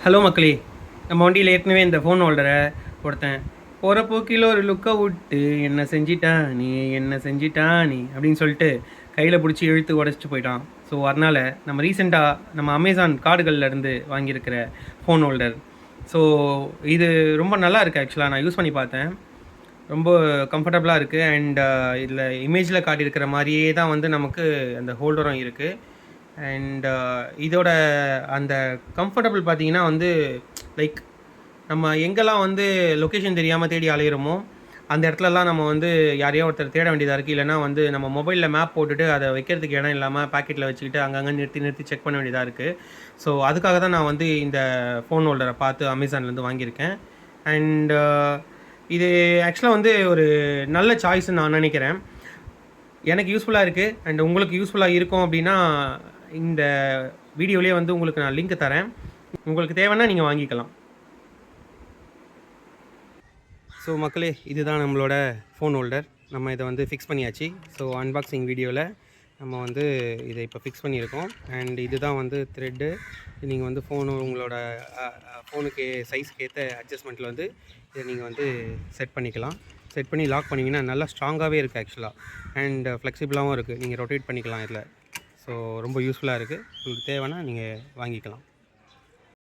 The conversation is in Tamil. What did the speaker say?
ஹலோ மக்களே, நம்ம வண்டியில் ஏற்கனவே இந்த ஃபோன் ஹோல்டரை கொடுத்தேன். போகிற போக்கில் ஒரு லுக்கை விட்டு என்ன செஞ்சிட்டா நீ என்ன செஞ்சிட்டா நீ அப்படின்னு சொல்லிட்டு கையில் பிடிச்சி இழுத்து உடச்சிட்டு போயிட்டான். ஸோ அதனால் நம்ம ரீசெண்டாக நம்ம அமேசான் கார்டுகள்லேருந்து வாங்கியிருக்கிற ஃபோன் ஹோல்டர். ஸோ இது ரொம்ப நல்லா இருக்குது. ஆக்சுவலாக நான் யூஸ் பண்ணி பார்த்தேன். ரொம்ப கம்ஃபர்டபுளாக இருக்குது. அண்ட் இதில் இமேஜில் காட்டியிருக்கிற மாதிரியே தான் வந்து நமக்கு அந்த ஹோல்டரும் இருக்குது. அண்ட் இதோட அந்த கம்ஃபர்டபுள் பார்த்தீங்கன்னா வந்து லைக் நம்ம எங்கெல்லாம் வந்து லொக்கேஷன் தெரியாமல் தேடி அலையிறோமோ அந்த இடத்துலலாம் நம்ம வந்து யாரையோ ஒருத்தர் தேட வேண்டியதாக இருக்குது. இல்லைனா வந்து நம்ம மொபைலில் மேப் போட்டுட்டு அதை வைக்கிறதுக்கு இடம் இல்லாமல் பாக்கெட்டில் வச்சுக்கிட்டு அங்கங்கே நிறுத்தி செக் பண்ண வேண்டியதாக இருக்குது. ஸோ அதுக்காக தான் நான் வந்து இந்த ஃபோன் ஹோல்டரை பார்த்து அமேசான்லேருந்து வாங்கியிருக்கேன். அண்ட் இது ஆக்சுவலாக வந்து ஒரு நல்ல சாய்ஸ்ன்னு நான் நினைக்கிறேன். எனக்கு யூஸ்ஃபுல்லாக இருக்குது. அண்ட் உங்களுக்கு யூஸ்ஃபுல்லாக இருக்கும் அப்படின்னா இந்த வீடியோலேயே வந்து உங்களுக்கு நான் லிங்க் தரேன். உங்களுக்கு தேவைன்னா நீங்கள் வாங்கிக்கலாம். ஸோ மக்களே, இதுதான் நம்மளோட ஃபோன் ஹோல்டர். நம்ம இதை வந்து ஃபிக்ஸ் பண்ணியாச்சு. ஸோ அன்பாக்சிங் வீடியோவில் நம்ம வந்து இதை இப்போ ஃபிக்ஸ் பண்ணியிருக்கோம். அண்ட் இதுதான் வந்து த்ரெட்டு. நீங்கள் வந்து உங்களோட ஃபோனுக்கு சைஸ்க்கு ஏற்ற அட்ஜஸ்ட்மெண்ட்டில் வந்து இதை நீங்கள் வந்து செட் பண்ணிக்கலாம். செட் பண்ணி லாக் பண்ணிங்கன்னா நல்லா ஸ்ட்ராங்காகவே இருக்குது ஆக்சுவலாக. அண்ட் ஃப்ளெக்சிபிளாகவும் இருக்குது. நீங்கள் ரொட்டேட் பண்ணிக்கலாம் இதில். ஸோ ரொம்ப யூஸ்ஃபுல்லாக இருக்குது. உங்களுக்கு தேவைன்னா நீங்கள் வாங்கிக்கலாம்.